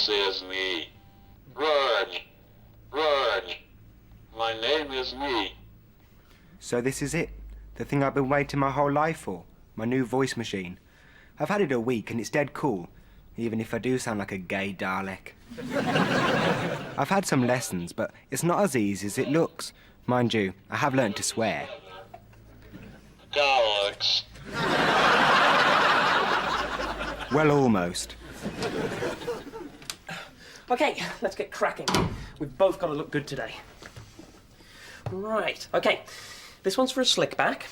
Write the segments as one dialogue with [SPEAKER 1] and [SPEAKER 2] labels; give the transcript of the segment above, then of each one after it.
[SPEAKER 1] This is me. Run! Run! My name is me.
[SPEAKER 2] So this is it? The thing I've been waiting my whole life for? My new voice machine. I've had it a week and it's dead cool, even if I do sound like a gay Dalek. I've had some lessons, but it's not as easy as it looks. Mind you, I have learnt to swear.
[SPEAKER 1] Daleks.
[SPEAKER 2] Well, almost.
[SPEAKER 3] Okay, let's get cracking. We've both got to look good today. Right, okay. This one's for a slick back,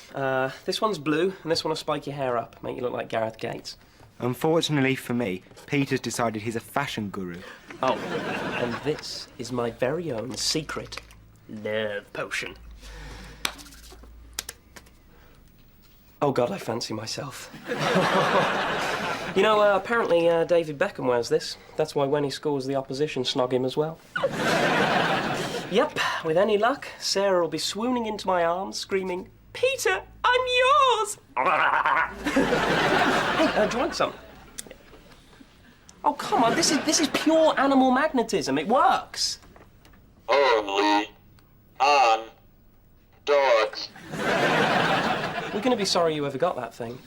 [SPEAKER 3] this one's blue, and this one will spike your hair up, make you look like Gareth Gates.
[SPEAKER 2] Unfortunately for me, Peter's decided he's a fashion guru.
[SPEAKER 3] Oh, and this is my very own secret nerve potion. Oh God, I fancy myself. You know, apparently David Beckham wears this. That's why when he scores, the opposition snog him as well. Yep, with any luck, Sarah will be swooning into my arms, screaming, "Peter, I'm yours!" Hey, do you want some? Oh, come on, this is pure animal magnetism. It works.
[SPEAKER 1] Only on dogs.
[SPEAKER 3] We're going to be sorry you ever got that thing.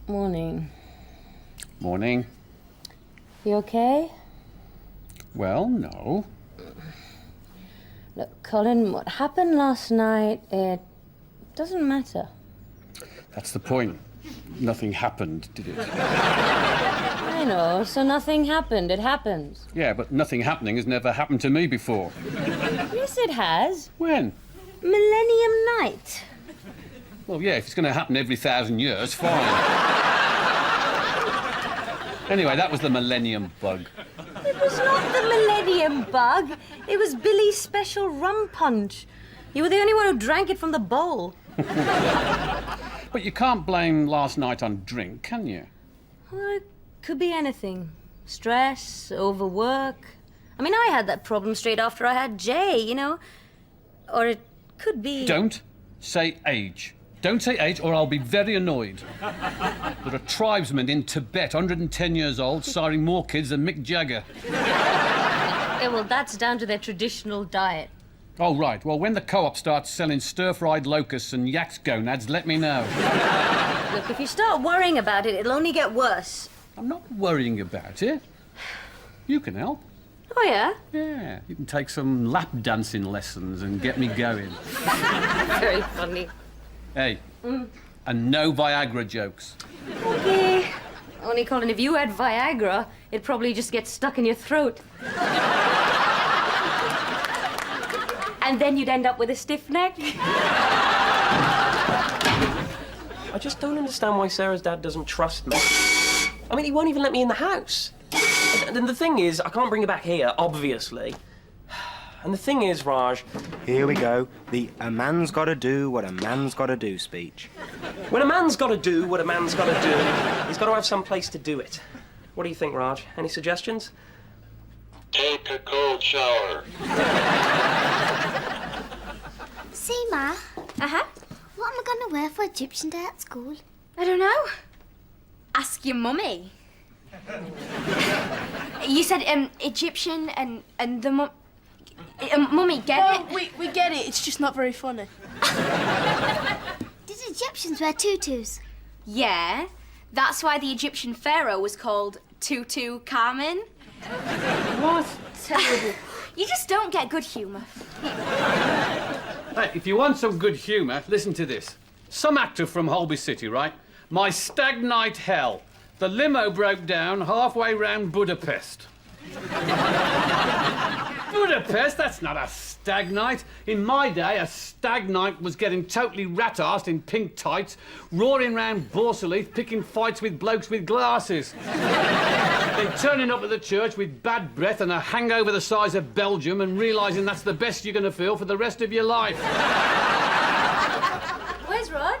[SPEAKER 4] Morning.
[SPEAKER 5] Morning.
[SPEAKER 4] You okay?
[SPEAKER 5] Well, no.
[SPEAKER 4] Look, Colin, what happened last night, it doesn't matter.
[SPEAKER 5] That's the point. Nothing happened, did it?
[SPEAKER 4] I know, so nothing happened. It happens.
[SPEAKER 5] Yeah, but nothing happening has never happened to me before.
[SPEAKER 4] Yes, it has.
[SPEAKER 5] When?
[SPEAKER 4] Millennium Night.
[SPEAKER 5] Well, yeah, if it's going to happen every 1,000 years, fine. Anyway, that was the Millennium Bug.
[SPEAKER 4] It was not the Millennium Bug. It was Billy's special rum punch. You were the only one who drank it from the bowl.
[SPEAKER 5] But you can't blame last night on drink, can you?
[SPEAKER 4] Well, it could be anything. Stress, overwork. I mean, I had that problem straight after I had Jay, you know. Or it could be...
[SPEAKER 5] Don't say age. Don't say age, or I'll be very annoyed. There are tribesmen in Tibet, 110 years old, siring more kids than Mick Jagger.
[SPEAKER 4] Yeah, well, that's down to their traditional diet.
[SPEAKER 5] Oh, right. Well, when the co-op starts selling stir-fried locusts and yak's gonads, let me know.
[SPEAKER 4] Look, if you start worrying about it, it'll only get worse.
[SPEAKER 5] I'm not worrying about it. You can help.
[SPEAKER 4] Oh, yeah?
[SPEAKER 5] Yeah, you can take some lap dancing lessons and get me going.
[SPEAKER 4] Very funny.
[SPEAKER 5] Hey, and no Viagra jokes.
[SPEAKER 4] Okay. Only, Colin, if you had Viagra, it'd probably just get stuck in your throat. And then you'd end up with a stiff neck.
[SPEAKER 3] I just don't understand why Sarah's dad doesn't trust me. I mean, he won't even let me in the house. And the thing is, I can't bring her back here, obviously. And the thing is, Raj...
[SPEAKER 2] Here we go. The "a man's gotta do what a man's gotta do" speech.
[SPEAKER 3] When a man's got to do what a man's got to do, he's got to have some place to do it. What do you think, Raj? Any suggestions?
[SPEAKER 1] Take a cold shower.
[SPEAKER 6] See, Ma,
[SPEAKER 7] Uh-huh.
[SPEAKER 6] what am I going to wear for Egyptian Day at school?
[SPEAKER 7] I don't know. Ask your mummy. You said Egyptian and the mummy, get it?
[SPEAKER 8] We get it, it's just not very funny.
[SPEAKER 6] Did Egyptians wear tutus?
[SPEAKER 7] Yeah. That's why the Egyptian pharaoh was called Tutu Carmen.
[SPEAKER 3] What?
[SPEAKER 7] Terrible. You just don't get good humour.
[SPEAKER 5] Hey, if you want some good humour, listen to this. Some actor from Holby City, right? My stag night hell. The limo broke down halfway round Budapest. Budapest? That's not a stag night. In my day, a stag night was getting totally rat-arsed in pink tights, roaring round Borsalete, picking fights with blokes with glasses. Then turning up at the church with bad breath and a hangover the size of Belgium and realising that's the best you're going to feel for the rest of your life.
[SPEAKER 7] Where's Rog?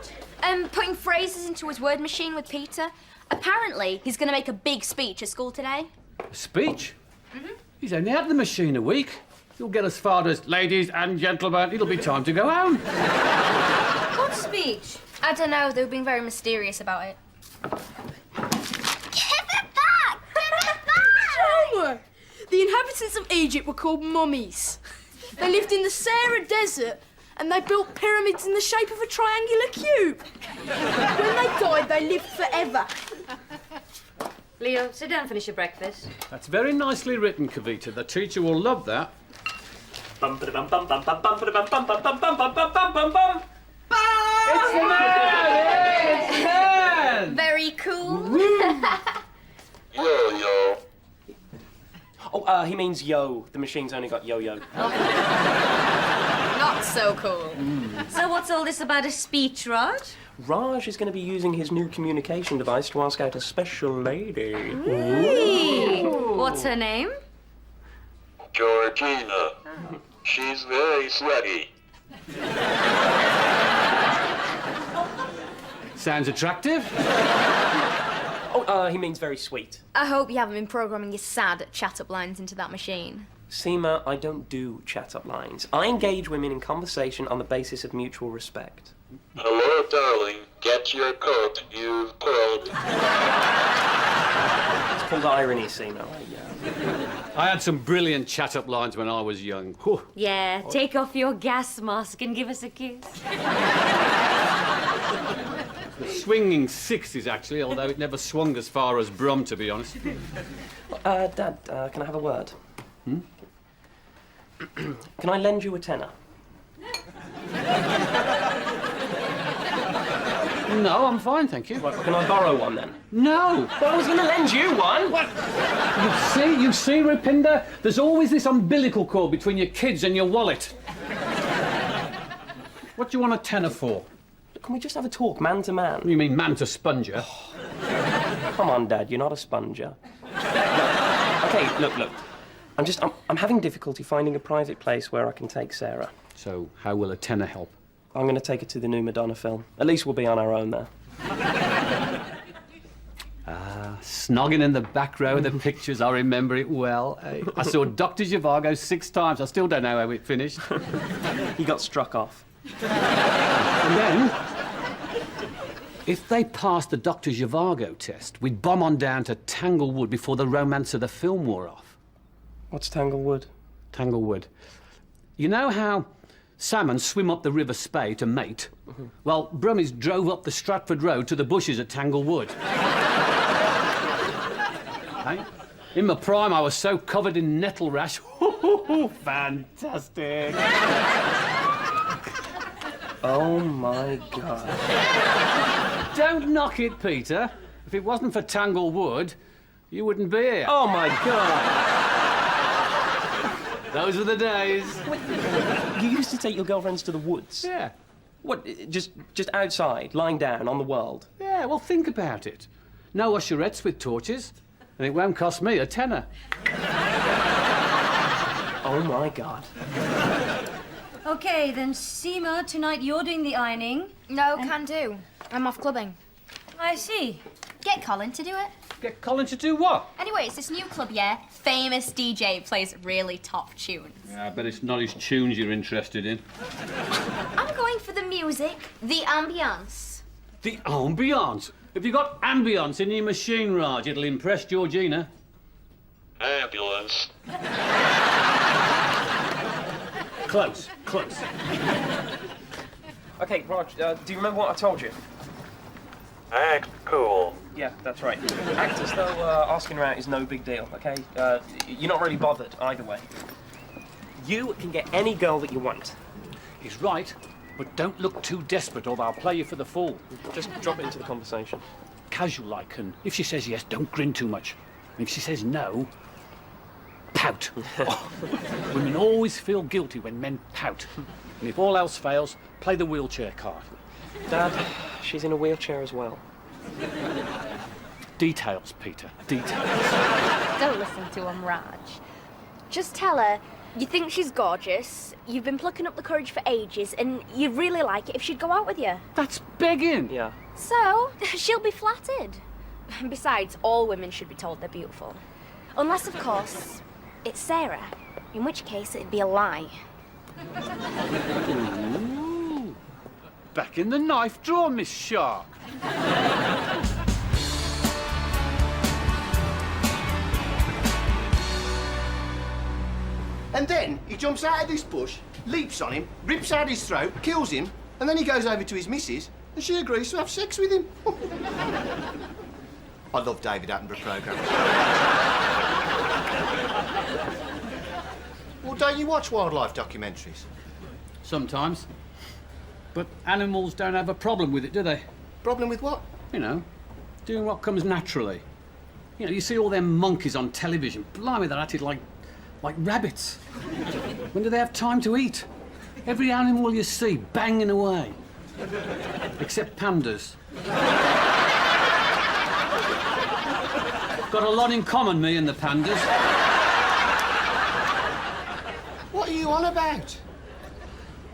[SPEAKER 7] Putting phrases into his word machine with Peter. Apparently, he's going to make a big speech at school today.
[SPEAKER 5] A speech? Mm-hmm. He's only had the machine a week. You'll get as far as ladies and gentlemen. It'll be time to go home.
[SPEAKER 4] What speech?
[SPEAKER 7] I don't know, they were being very mysterious about it.
[SPEAKER 6] Give it back! Give it back!
[SPEAKER 8] Homer! The inhabitants of Egypt were called mummies. They lived in the Sahara Desert and they built pyramids in the shape of a triangular cube. When they died, they lived forever.
[SPEAKER 4] Leo, sit down and finish your breakfast.
[SPEAKER 5] That's very nicely written, Kavita. The teacher will love that. It's the man! It's the man!
[SPEAKER 7] Very cool.
[SPEAKER 1] Yo-yo.
[SPEAKER 3] Oh, he means yo. The machine's only got yo-yo.
[SPEAKER 7] Not so cool.
[SPEAKER 4] So what's all this about a speech, Raj?
[SPEAKER 3] Raj is going to be using his new communication device to ask out a special lady.
[SPEAKER 4] Hey. What's her name?
[SPEAKER 1] Georgina. She's very sweaty.
[SPEAKER 5] Sounds attractive.
[SPEAKER 3] Oh, he means very sweet.
[SPEAKER 7] I hope you haven't been programming your sad chat-up lines into that machine.
[SPEAKER 3] Seema, I don't do chat-up lines. I engage women in conversation on the basis of mutual respect.
[SPEAKER 1] Hello, darling. Get your coat. You've pulled.
[SPEAKER 3] It's called irony, Seema.
[SPEAKER 5] I had some brilliant chat-up lines when I was young. Whew.
[SPEAKER 4] Yeah, take off your gas mask and give us a kiss.
[SPEAKER 5] The swinging 60s, actually, although it never swung as far as Brum, to be honest.
[SPEAKER 3] Dad, can I have a word? Can I lend you a tenner?
[SPEAKER 5] No, I'm fine, thank you.
[SPEAKER 3] Can I borrow one then?
[SPEAKER 5] No!
[SPEAKER 3] Well, I was going to lend you one.
[SPEAKER 5] What? You see, Rupinder? There's always this umbilical cord between your kids and your wallet. What do you want a tenner for?
[SPEAKER 3] Can we just have a talk, man to man?
[SPEAKER 5] You mean man to sponger?
[SPEAKER 3] Come on, Dad, you're not a sponger. Okay, look. I'm having difficulty finding a private place where I can take Sarah.
[SPEAKER 5] So, how will a tenner help?
[SPEAKER 3] I'm going to take her to the new Madonna film. At least we'll be on our own there.
[SPEAKER 5] Snogging in the back row of the pictures, I remember it well. I saw Dr. Zhivago 6 times. I still don't know how it finished.
[SPEAKER 3] He got struck off.
[SPEAKER 5] And then, if they passed the Dr. Zhivago test, we'd bomb on down to Tanglewood before the romance of the film wore off.
[SPEAKER 3] What's Tanglewood?
[SPEAKER 5] Tanglewood. You know how salmon swim up the River Spey to mate? Well, Brummies drove up the Stratford Road to the bushes at Tanglewood. Hey? In my prime, I was so covered in nettle rash. Fantastic.
[SPEAKER 3] Oh, my God.
[SPEAKER 5] Don't knock it, Peter. If it wasn't for Tanglewood, you wouldn't be here.
[SPEAKER 3] Oh, my God.
[SPEAKER 5] Those were the days.
[SPEAKER 3] You used to take your girlfriends to the woods?
[SPEAKER 5] Yeah.
[SPEAKER 3] What, just outside, lying down on the world?
[SPEAKER 5] Yeah, well, think about it. No usherettes with torches, and it won't cost me a tenner.
[SPEAKER 3] Oh, my God.
[SPEAKER 4] Okay, then, Seema, tonight you're doing the ironing.
[SPEAKER 7] No, can do. I'm off clubbing.
[SPEAKER 4] I see.
[SPEAKER 7] Get Colin to do it.
[SPEAKER 5] Get Colin to do what?
[SPEAKER 7] Anyway, it's this new club, yeah? Famous DJ plays really top tunes.
[SPEAKER 5] Yeah, I bet it's not his tunes you're interested in.
[SPEAKER 7] I'm going for the music, the ambience.
[SPEAKER 5] The ambiance? Have you got ambience in your machine, Raj? It'll impress Georgina.
[SPEAKER 1] Ambulance.
[SPEAKER 5] Close.
[SPEAKER 3] Okay, Raj, do you remember what I told you?
[SPEAKER 1] Act cool.
[SPEAKER 3] Yeah, that's right. Act as though asking her out is no big deal, okay? You're not really bothered either way. You can get any girl that you want.
[SPEAKER 5] He's right, but don't look too desperate or they'll play you for the fool.
[SPEAKER 3] Just drop it into the conversation.
[SPEAKER 5] Casual like, and if she says yes, don't grin too much. And if she says no, pout. Oh, women always feel guilty when men pout. And if all else fails, play the wheelchair card.
[SPEAKER 3] Dad, she's in a wheelchair as well.
[SPEAKER 5] Details, Peter, details.
[SPEAKER 7] Don't listen to him, Raj. Just tell her you think she's gorgeous, you've been plucking up the courage for ages, and you'd really like it if she'd go out with you.
[SPEAKER 5] That's begging.
[SPEAKER 3] Yeah.
[SPEAKER 7] So, she'll be flattered. Besides, all women should be told they're beautiful. Unless, of course, it's Sarah. In which case, it'd be a lie.
[SPEAKER 5] Ooh. Back in the knife drawer, Miss Shark.
[SPEAKER 9] And then he jumps out of this bush, leaps on him, rips out his throat, kills him, and then he goes over to his missus and she agrees to have sex with him. I love David Attenborough programmes. Well, don't you watch wildlife documentaries?
[SPEAKER 5] Sometimes. But animals don't have a problem with it, do they?
[SPEAKER 9] Problem with what?
[SPEAKER 5] You know, doing what comes naturally. You know, you see all them monkeys on television. Blimey, they're at it like rabbits. When do they have time to eat? Every animal you see banging away. Except pandas. Got a lot in common, me and the pandas.
[SPEAKER 9] What are you on about?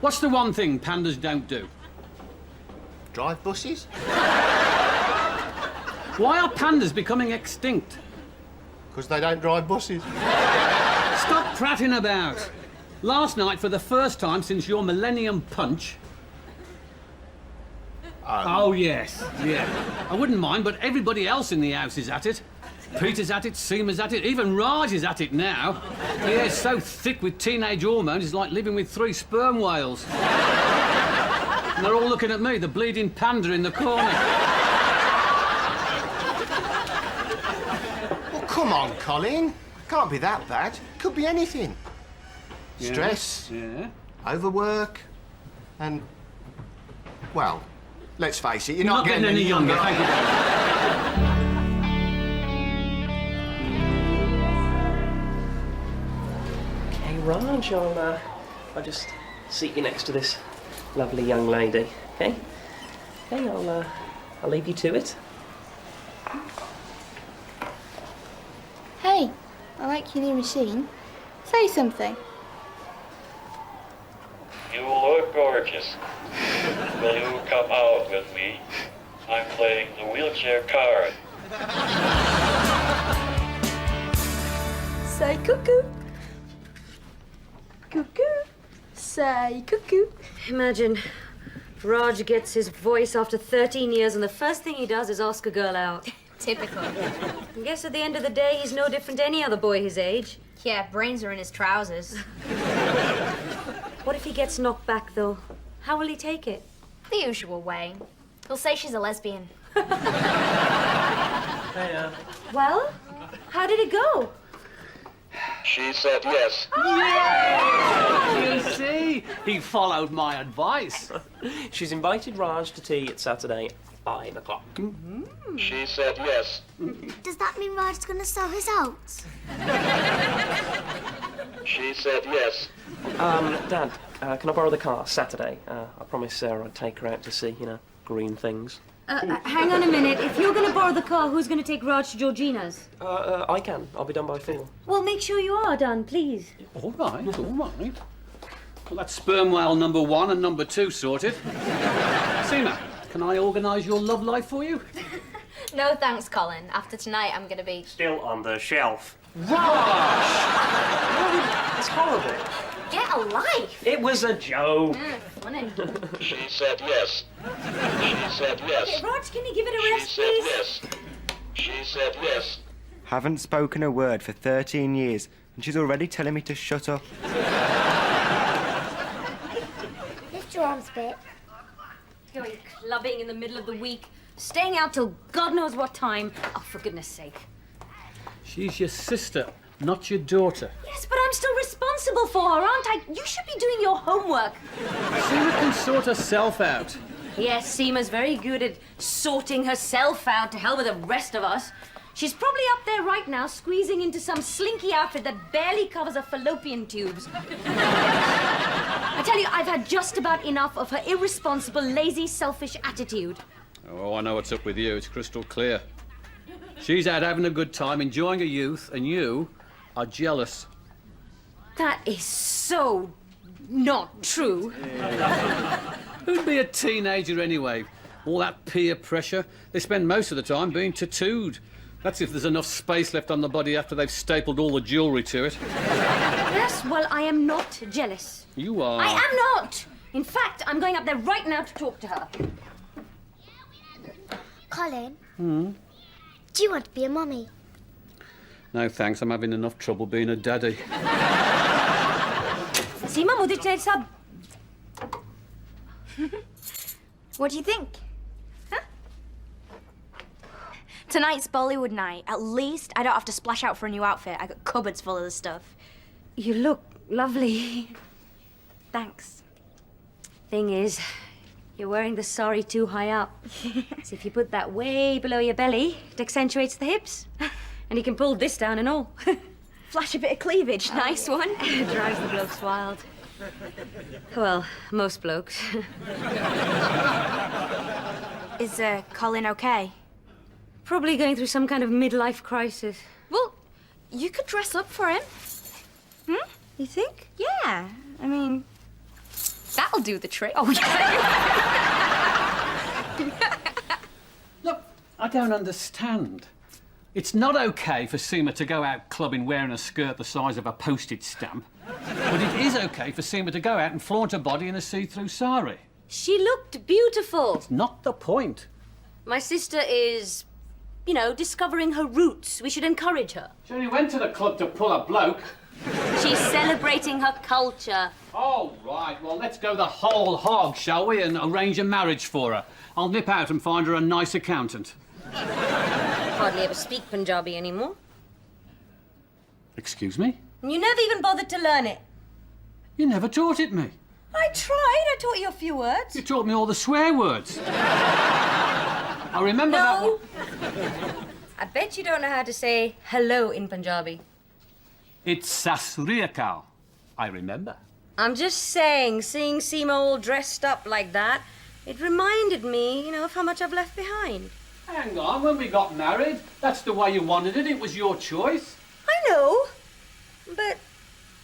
[SPEAKER 5] What's the one thing pandas don't do?
[SPEAKER 9] Drive buses?
[SPEAKER 5] Why are pandas becoming extinct?
[SPEAKER 9] Because they don't drive buses.
[SPEAKER 5] Stop prattling about. Last night, for the first time since your Millennium Punch... Oh, yes, yeah. I wouldn't mind, but everybody else in the house is at it. Peter's at it, Seema's at it, even Raj is at it now. Yeah, it's so thick with teenage hormones, it's like living with 3 sperm whales. And they're all looking at me, the bleeding panda in the corner.
[SPEAKER 9] Well, come on, Colin. Can't be that bad. Could be anything.
[SPEAKER 5] Yeah,
[SPEAKER 9] Stress,
[SPEAKER 5] yeah.
[SPEAKER 9] overwork, and... well, let's face it, you're
[SPEAKER 5] Not getting any younger. Thank you.
[SPEAKER 3] Okay, Raj, I'll just seat you next to this lovely young lady, okay? Okay, I'll leave you to it.
[SPEAKER 6] Hey, I like your new machine. Say something.
[SPEAKER 10] You look gorgeous. Will you come out with me? I'm playing the wheelchair card.
[SPEAKER 8] Say cuckoo. Cuckoo. Say cuckoo.
[SPEAKER 4] Imagine Raj gets his voice after 13 years and the first thing he does is ask a girl out.
[SPEAKER 7] Typical.
[SPEAKER 4] I guess at the end of the day, he's no different to any other boy his age.
[SPEAKER 7] Yeah, brains are in his trousers.
[SPEAKER 4] What if he gets knocked back, though? How will he take it?
[SPEAKER 7] The usual way. He'll say she's a lesbian.
[SPEAKER 3] Hey,
[SPEAKER 4] Well, how did it go?
[SPEAKER 1] She said yes.
[SPEAKER 5] You see, he followed my advice.
[SPEAKER 3] she's invited Raj to tea at Saturday, 5 o'clock.
[SPEAKER 1] She said yes.
[SPEAKER 6] Does that mean Raj's gonna sell his oats?
[SPEAKER 1] She said yes.
[SPEAKER 3] Dad, can I borrow the car Saturday? I promised Sarah I'd take her out to see, green things.
[SPEAKER 4] Hang on a minute. If you're going to borrow the car, who's going to take Raj to Georgina's?
[SPEAKER 3] I can. I'll be done by 4.
[SPEAKER 4] Well, make sure you are done, please.
[SPEAKER 5] All right, all right. Well, that's sperm whale number 1 and number 2 sorted. Seema, can I organise your love life for you?
[SPEAKER 7] No thanks, Colin. After tonight, I'm gonna be...
[SPEAKER 3] Still on the shelf.
[SPEAKER 5] Raj!
[SPEAKER 3] It's horrible.
[SPEAKER 7] Get a life!
[SPEAKER 3] It was a joke.
[SPEAKER 7] Funny.
[SPEAKER 1] She said yes. She said yes.
[SPEAKER 4] Raj, can you give it a
[SPEAKER 1] She
[SPEAKER 4] rest,
[SPEAKER 1] said
[SPEAKER 4] please?
[SPEAKER 1] yes. She said yes.
[SPEAKER 2] Haven't spoken a word for 13 years, and she's already telling me to shut up.
[SPEAKER 6] Lift your arms a bit.
[SPEAKER 4] Going clubbing in the middle of the week, staying out till God knows what time. Oh, for goodness sake.
[SPEAKER 5] She's your sister, not your daughter.
[SPEAKER 4] Yes, but I'm still responsible for her, aren't I? You should be doing your homework.
[SPEAKER 5] Seema can sort herself out.
[SPEAKER 4] Yes, Seema's very good at sorting herself out, to hell with the rest of us. She's probably up there right now, squeezing into some slinky outfit that barely covers her fallopian tubes. I tell you, I've had just about enough of her irresponsible, lazy, selfish attitude.
[SPEAKER 5] Oh, I know what's up with you. It's crystal clear. She's out having a good time, enjoying her youth, and you are jealous.
[SPEAKER 4] That is so not true.
[SPEAKER 5] Who'd be a teenager anyway? All that peer pressure. They spend most of the time being tattooed. That's if there's enough space left on the body after they've stapled all the jewellery to it.
[SPEAKER 4] Yes, well, I am not jealous.
[SPEAKER 5] You are.
[SPEAKER 4] I am not! In fact, I'm going up there right now to talk to her.
[SPEAKER 6] Colin? Do you want to be a mummy?
[SPEAKER 5] No, thanks. I'm having enough trouble being a daddy.
[SPEAKER 4] Seema, mujhe chahiye sab.
[SPEAKER 7] What do you think? Huh? Tonight's Bollywood night. At least I don't have to splash out for a new outfit. I got cupboards full of the stuff.
[SPEAKER 4] You look lovely.
[SPEAKER 7] Thanks.
[SPEAKER 4] Thing is, you're wearing the sari too high up. So if you put that way below your belly, it accentuates the hips. And you can pull this down and all.
[SPEAKER 7] Flash a bit of cleavage. Nice one.
[SPEAKER 4] It drives the blokes wild. Well, most blokes.
[SPEAKER 7] Is Colin okay?
[SPEAKER 4] Probably going through some kind of midlife crisis.
[SPEAKER 7] Well, you could dress up for him.
[SPEAKER 4] You think?
[SPEAKER 7] Yeah. I mean, that'll do the trick. Oh, yeah.
[SPEAKER 5] Look, I don't understand. It's not OK for Seema to go out clubbing wearing a skirt the size of a postage stamp. But it is OK for Seema to go out and flaunt her body in a see-through sari.
[SPEAKER 4] She looked beautiful.
[SPEAKER 5] Not the point.
[SPEAKER 4] My sister is, you know, discovering her roots. We should encourage her.
[SPEAKER 5] She only went to the club to pull a bloke.
[SPEAKER 4] She's celebrating her culture.
[SPEAKER 5] Oh, right. Well, let's go the whole hog, shall we, and arrange a marriage for her. I'll nip out and find her a nice accountant.
[SPEAKER 4] Hardly ever speak Punjabi anymore.
[SPEAKER 5] Excuse me?
[SPEAKER 4] You never even bothered to learn it.
[SPEAKER 5] You never taught it me.
[SPEAKER 4] I tried. I taught you a few words.
[SPEAKER 5] You taught me all the swear words. I remember that one.
[SPEAKER 4] No. I bet you don't know how to say hello in Punjabi.
[SPEAKER 5] It's Sasriyakal. I remember.
[SPEAKER 4] I'm just saying, seeing Seema all dressed up like that, it reminded me, you know, of how much I've left behind.
[SPEAKER 5] Hang on, when we got married, that's the way you wanted it. It was your choice.
[SPEAKER 4] I know, but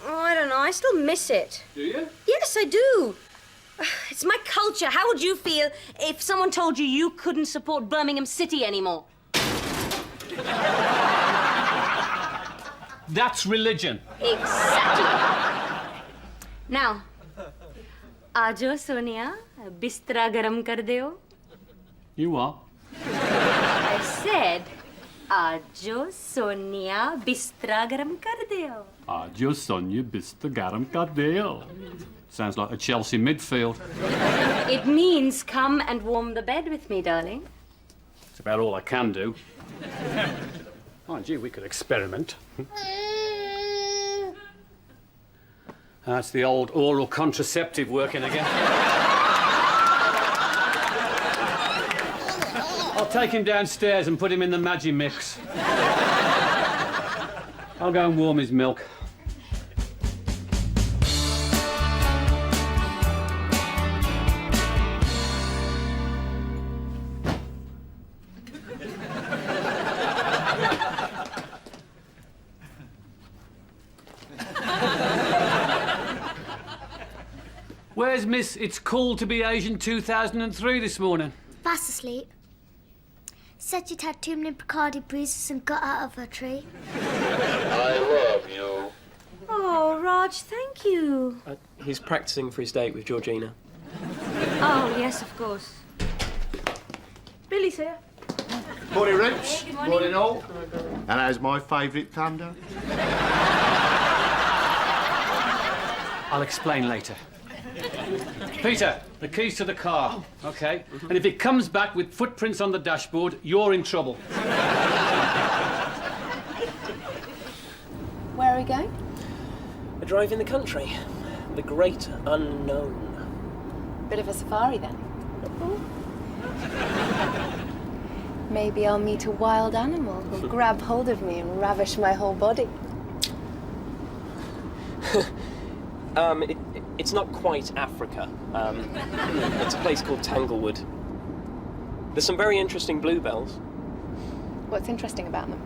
[SPEAKER 4] I don't know. I still miss it.
[SPEAKER 5] Do you?
[SPEAKER 4] Yes, I do. It's my culture. How would you feel if someone told you you couldn't support Birmingham City anymore?
[SPEAKER 5] That's religion.
[SPEAKER 4] Exactly. Now, Aajo Sonia, bistara garam kar deo.
[SPEAKER 5] You what?
[SPEAKER 4] I said, Aajo Sonia, bistara garam kar deo.
[SPEAKER 5] Aajo Sonia bista garam kadeo. Sounds like a Chelsea midfield.
[SPEAKER 4] It means come and warm the bed with me, darling.
[SPEAKER 5] It's about all I can do. Mind you, we could experiment. That's the old oral contraceptive working again. I'll take him downstairs and put him in the Maggi mix. I'll go and warm his milk. Where's Miss It's Cool to Be Asian 2003 this morning?
[SPEAKER 6] Fast asleep. Said you'd had too many Bacardi bruises and got out of her tree.
[SPEAKER 1] I love you.
[SPEAKER 4] Oh, Raj, thank you.
[SPEAKER 3] He's practicing for his date with Georgina.
[SPEAKER 4] Oh, yes, of course. Billy's here.
[SPEAKER 9] Morning, Roots.
[SPEAKER 4] Good morning.
[SPEAKER 9] all. And how's my favourite thunder?
[SPEAKER 5] I'll explain later. Peter, the keys to the car, OK? And if it comes back with footprints on the dashboard, you're in trouble.
[SPEAKER 7] Where are we going?
[SPEAKER 3] A drive in the country. The great unknown.
[SPEAKER 7] Bit of a safari then. Maybe I'll meet a wild animal who'll grab hold of me and ravish my whole body.
[SPEAKER 3] It's not quite Africa. It's a place called Tanglewood. There's some very interesting bluebells.
[SPEAKER 7] What's interesting about them?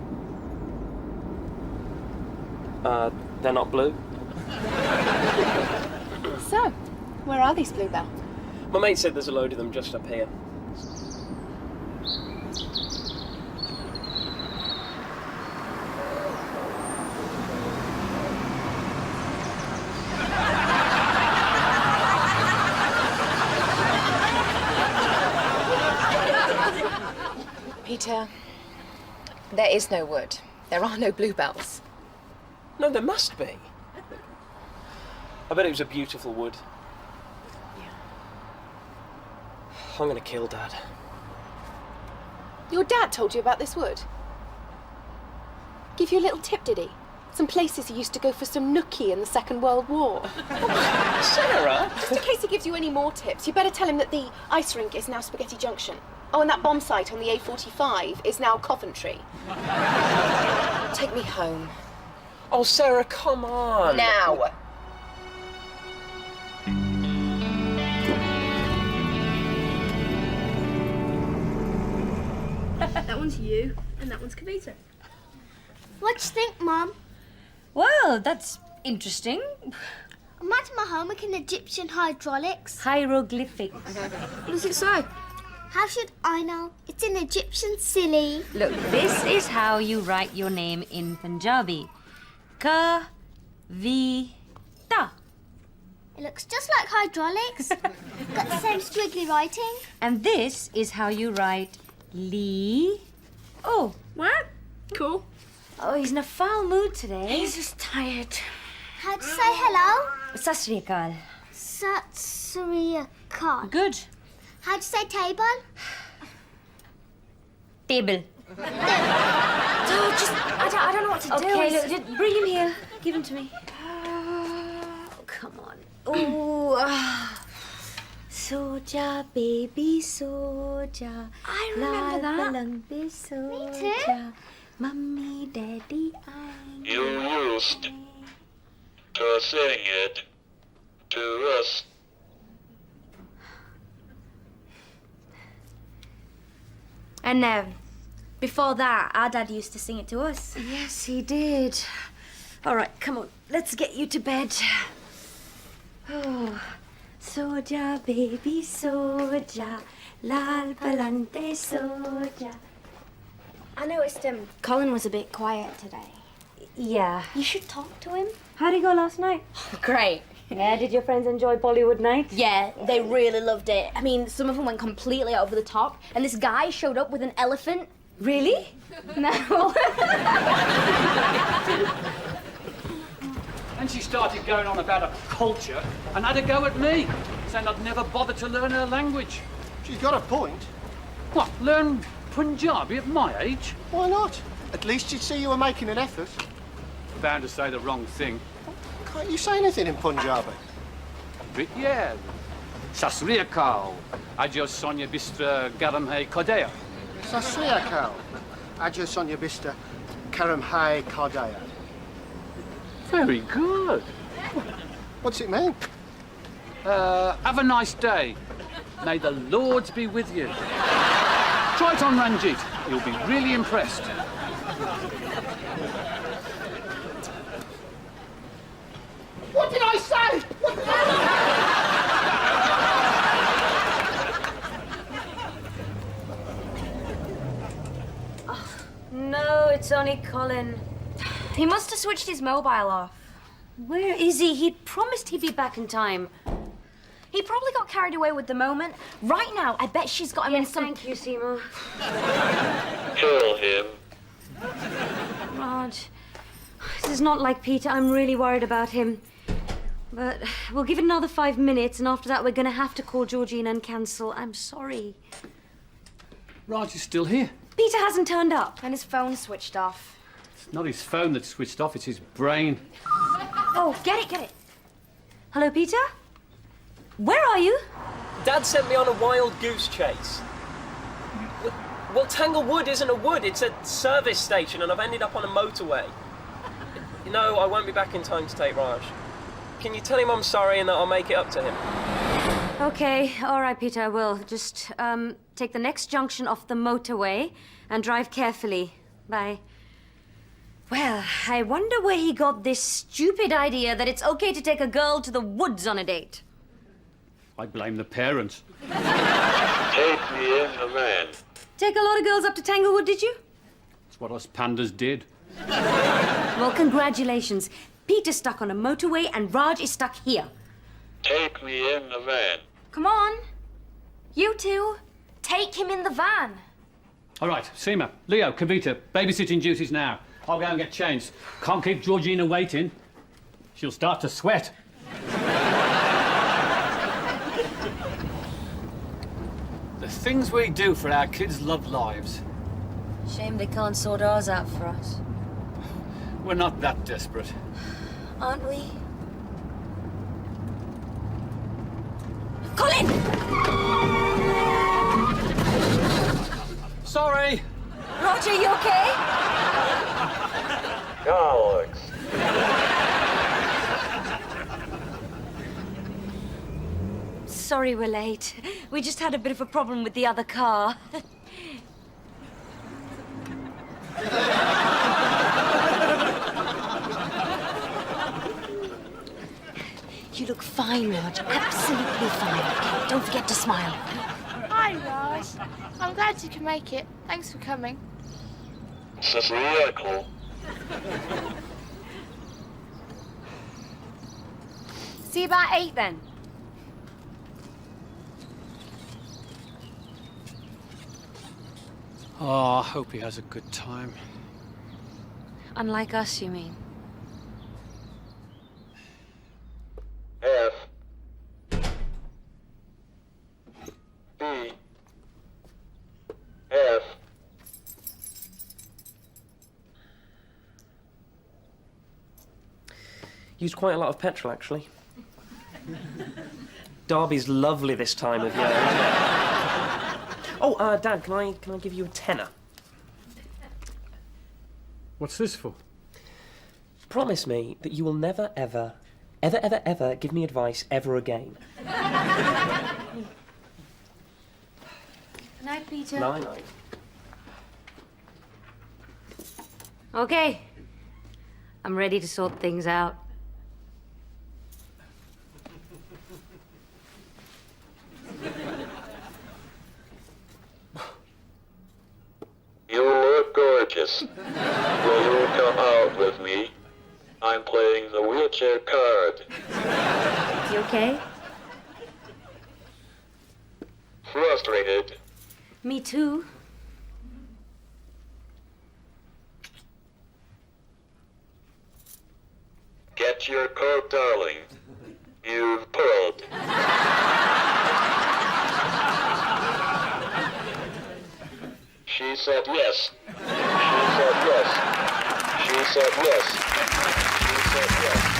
[SPEAKER 3] They're not blue.
[SPEAKER 7] So, where are these bluebells?
[SPEAKER 3] My mate said there's a load of them just up here.
[SPEAKER 11] Peter, there is no wood. There are no bluebells.
[SPEAKER 3] No, there must be. I bet it was a beautiful wood. I'm gonna kill Dad.
[SPEAKER 11] Your dad told you about this wood? Give you a little tip, did he? Some places he used to go for some nookie in the Second World War.
[SPEAKER 3] Sarah?
[SPEAKER 11] Just in case he gives you any more tips, you better tell him that the ice rink is now Spaghetti Junction. Oh, and that bomb site on the A45 is now Coventry. Take me home.
[SPEAKER 3] Oh, Sarah, come on.
[SPEAKER 11] Now.
[SPEAKER 8] That one's you, and that one's Kavita.
[SPEAKER 6] What do you think, Mum?
[SPEAKER 4] Well, that's interesting.
[SPEAKER 6] I'm writing my homework in Egyptian hydraulics.
[SPEAKER 4] Hieroglyphics.
[SPEAKER 8] What does it say?
[SPEAKER 6] How should I know? It's in Egyptian, silly.
[SPEAKER 4] Look, this is how you write your name in Punjabi. Kavita.
[SPEAKER 6] It looks just like hydraulics. Got the same squiggly writing.
[SPEAKER 4] And this is how you write Lee. Oh,
[SPEAKER 8] What? Cool.
[SPEAKER 4] oh, he's in a foul mood today.
[SPEAKER 8] He's just tired.
[SPEAKER 6] How to say hello?
[SPEAKER 4] Sat Sri Akal.
[SPEAKER 6] Sat Sri Akal.
[SPEAKER 4] Good.
[SPEAKER 6] How to say table?
[SPEAKER 4] Table.
[SPEAKER 7] Oh, just, I don't know what to do.
[SPEAKER 4] Okay,
[SPEAKER 7] It's-
[SPEAKER 4] look, just bring him here. Give him to me. Oh, come on. Oh, soja, baby, soja.
[SPEAKER 7] I remember that.
[SPEAKER 6] Me
[SPEAKER 4] soja.
[SPEAKER 6] too.
[SPEAKER 4] Mummy, daddy,
[SPEAKER 10] You used to sing it to us.
[SPEAKER 7] And before that, our dad used to sing it to us.
[SPEAKER 4] Yes, he did. All right, come on. Let's get you to bed. Oh, soja, baby, soja. Lal palante, soja.
[SPEAKER 7] I noticed Colin was a bit quiet today.
[SPEAKER 4] Yeah.
[SPEAKER 7] You should talk to him.
[SPEAKER 4] How'd it go last night?
[SPEAKER 7] Great.
[SPEAKER 4] Yeah, did your friends enjoy Bollywood night?
[SPEAKER 7] Yeah, they really loved it. I mean, some of them went completely over the top, and this guy showed up with an elephant.
[SPEAKER 4] Really?
[SPEAKER 7] No.
[SPEAKER 5] And she started going on about a culture and had a go at me, saying I'd never bothered to learn her language.
[SPEAKER 9] She's got a point.
[SPEAKER 5] What, learn Punjabi at my age?
[SPEAKER 9] Why not? At least she'd see you were making an effort.
[SPEAKER 5] Bound to say the wrong thing.
[SPEAKER 9] Can't you say anything in Punjabi?
[SPEAKER 5] But yeah, Sat Sri Akal, Ajo Sonia Bistra Garam Hai Kodea.
[SPEAKER 9] Sat Sri Akal. Ajo Sonia Bista Karam Hai Kardaya.
[SPEAKER 5] Very good.
[SPEAKER 9] What's it mean?
[SPEAKER 5] Have a nice day. May the Lords be with you. Try it on Ranjit. You'll be really impressed.
[SPEAKER 9] What did I say? What did
[SPEAKER 4] No, it's only Colin.
[SPEAKER 7] He must have switched his mobile off.
[SPEAKER 4] Where is he? He'd promised he'd be back in time.
[SPEAKER 7] He probably got carried away with the moment. Right now, I bet she's got him in some...
[SPEAKER 4] Thank you, Seymour.
[SPEAKER 10] Kill him.
[SPEAKER 4] Raj, this is not like Peter. I'm really worried about him. But we'll give it another 5 minutes, and after that, we're going to have to call Georgina and cancel. I'm sorry.
[SPEAKER 5] Raj is still here.
[SPEAKER 4] Peter hasn't turned up.
[SPEAKER 7] And his phone switched off.
[SPEAKER 5] It's not his phone that's switched off, it's his brain.
[SPEAKER 7] Oh, get it.
[SPEAKER 4] Hello, Peter? Where are you?
[SPEAKER 3] Dad sent me on a wild goose chase. Well, Tanglewood isn't a wood, it's a service station, and I've ended up on a motorway. You know, I won't be back in time to take Raj. Can you tell him I'm sorry and that I'll make it up to him?
[SPEAKER 4] Okay, all right, Peter, I will. Just take the next junction off the motorway and drive carefully. Bye. Well, I wonder where he got this stupid idea that it's okay to take a girl to the woods on a date.
[SPEAKER 5] I blame the parents.
[SPEAKER 10] Take me in the van.
[SPEAKER 4] Take a lot of girls up to Tanglewood, did you?
[SPEAKER 5] It's what us pandas did.
[SPEAKER 4] Well, congratulations. Peter's stuck on a motorway and Raj is stuck here.
[SPEAKER 10] Take me in the van.
[SPEAKER 7] Come on. You two, take him in the van.
[SPEAKER 5] All right, Seema, Leo, Kavita, babysitting duties now. I'll go and get changed. Can't keep Georgina waiting. She'll start to sweat. The things we do for our kids' love lives.
[SPEAKER 4] Shame they can't sort ours out for us.
[SPEAKER 5] We're not that desperate.
[SPEAKER 4] Aren't we? Colin!
[SPEAKER 5] Sorry.
[SPEAKER 4] Roger, you okay?
[SPEAKER 10] Alex.
[SPEAKER 4] Sorry we're late. We just had a bit of a problem with the other car. You look fine, Raj. Absolutely fine. Okay, don't forget to smile.
[SPEAKER 12] Hi, Raj. I'm glad you can make it. Thanks for coming.
[SPEAKER 10] This is really cool.
[SPEAKER 7] See you about 8 then.
[SPEAKER 5] Oh, I hope he has a good time.
[SPEAKER 4] Unlike us, you mean?
[SPEAKER 10] F. B. F.
[SPEAKER 3] Used quite a lot of petrol, actually. Derby's lovely this time of year. Oh, Dad, can I give you a tenner?
[SPEAKER 5] What's this for?
[SPEAKER 3] Promise me that you will never, ever give me advice ever again.
[SPEAKER 4] Good night, Peter.
[SPEAKER 3] Night.
[SPEAKER 4] Okay. I'm ready to sort things out.
[SPEAKER 10] You look gorgeous. Will you come out with me? I'm playing the wheelchair card.
[SPEAKER 4] You okay?
[SPEAKER 10] Frustrated.
[SPEAKER 4] Me too.
[SPEAKER 10] Get your coat, darling. You've pulled. She said yes. She said yes. She said yes. She said yes.